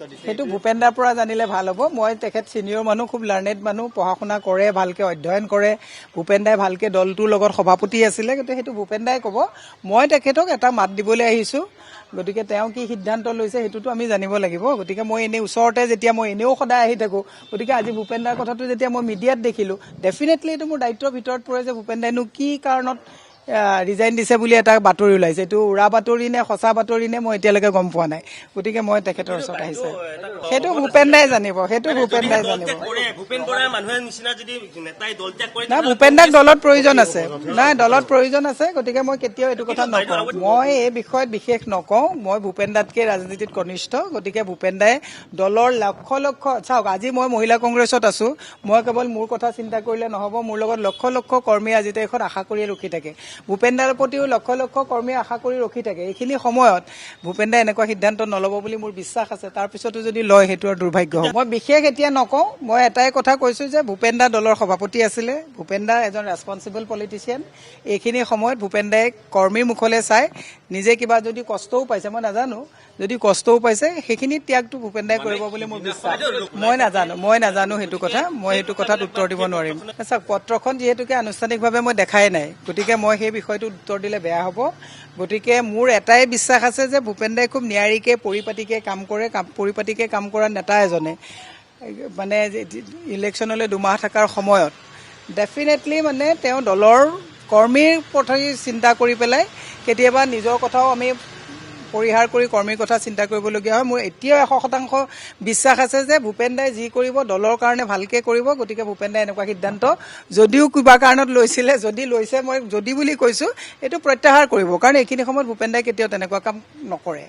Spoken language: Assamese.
সেইটো ভূপেন্দাৰ পৰা জানিলে ভাল হ'ব। মই তেখেত সিনিয়ৰ মানুহ, খুব লাৰ্নেড মানুহ, পঢ়া শুনা কৰে, ভালকে অধ্যয়ন কৰে। ভূপেন্দাই ভালকে দলটোৰ লগত সভাপতি আছিলে, গতিকে সেইটো ভূপেন্দাই ক'ব। মই তেখেতক এটা মাত দিবলৈ আহিছোঁ, গতিকে তেওঁ কি সিদ্ধান্ত লৈছে সেইটোতো আমি জানিব লাগিব। গতিকে মই এনেই ওচৰতে যেতিয়া মই এনেও সদায় আহি থাকোঁ, গতিকে আজি ভূপেন্দাৰ কথাটো যেতিয়া মই মিডিয়াত দেখিলোঁ, ডেফিনেটলি এইটো মোৰ দায়িত্বৰ ভিতৰত পৰে যে ভূপেন্দাইনো কি কাৰণত ৰিজাইন দিছে বুলি এটা বাতৰি ওলাইছে। এইটো উৰা বাতৰি নে সঁচা বাতৰি নে মই এতিয়ালৈকে গম পোৱা নাই। গতিকে মই তেখেতৰ ওচৰত আহিছোঁ, সেইটো ভূপেন্দাই জানিব, সেইটো ভূপেন্দাই জানিব। নাই, ভূপেন্দাক দলত প্ৰয়োজন আছে, নাই দলত প্ৰয়োজন আছে। গতিকে মই কেতিয়াও এইটো কথা নকওঁ, মই এই বিষয়ত বিশেষ নকওঁ। মই ভূপেন্দাতকৈ ৰাজনীতিত কনিষ্ঠ। গতিকে ভূপেন্দাই দলৰ লক্ষ লক্ষ, চাওক আজি মই মহিলা কংগ্ৰেছত আছোঁ, মই কেৱল মোৰ কথা চিন্তা কৰিলে নহ'ব, মোৰ লগত লক্ষ লক্ষ কৰ্মী আজি তাৰিখত আশা কৰিয়ে ৰখি থাকে। ভূপেন্দাৰ প্ৰতিও লক্ষ লক্ষ কৰ্মীয়ে আশা কৰি ৰখি থাকে। এইখিনি সময়ত ভূপেন্দাই এনেকুৱা সিদ্ধান্ত নল'ব বুলি মোৰ বিশ্বাস আছে। তাৰপিছতো যদি লয় সেইটো আৰু দুৰ্ভাগ্য হ'ব। মই বিশেষ এতিয়া নকওঁ, মই এটাই কথা কৈছোঁ যে ভূপেন্দা দলৰ সভাপতি আছিলে, ভূপেন্দা এজন ৰেছপনচিবল পলিটিচিয়ান। এইখিনি সময়ত ভূপেন্দাই কৰ্মীৰ মুখলৈ চাই নিজে কিবা যদি কষ্টও পাইছে, মই নাজানো, যদি কষ্টও পাইছে সেইখিনি ত্যাগটো ভূপেন্দাই কৰিব বুলি মোৰ বিশ্বাস। মই নাজানো সেইটো কথা, মই সেইটো কথাত উত্তৰ দিব নোৱাৰিম। চাওক, পত্ৰখন যিহেতুকে আনুষ্ঠানিকভাৱে মই দেখাই নাই, গতিকে মই সেই বিষয়টোত উত্তৰ দিলে বেয়া হ'ব। গতিকে মোৰ এটাই বিশ্বাস আছে যে ভূপেন্দাই খুব নিয়াৰিকে পৰিপাটিকে কাম কৰে। পৰিপাটিকে কাম কৰা নেতা এজনে মানে ইলেকশ্যনলৈ 2 মাহ থকাৰ সময়ত ডেফিনেটলি মানে তেওঁ দলৰ কৰ্মীৰ প্ৰতি চিন্তা কৰি পেলাই কেতিয়াবা নিজৰ কথাও আমি পৰিহাৰ কৰি কৰ্মীৰ কথা চিন্তা কৰিবলগীয়া হয়। মোৰ এতিয়াও 100% বিশ্বাস আছে যে ভূপেন্দাই যি কৰিব দলৰ কাৰণে ভালকে কৰিব। গতিকে ভূপেন্দাই এনেকুৱা সিদ্ধান্ত যদিও কিবা কাৰণত লৈছিলে, যদি লৈছে, মই যদি বুলি কৈছোঁ, এইটো প্ৰত্যাহাৰ কৰিব, কাৰণ এইখিনি সময়ত ভূপেন্দাই কেতিয়াও তেনেকুৱা কাম নকৰে।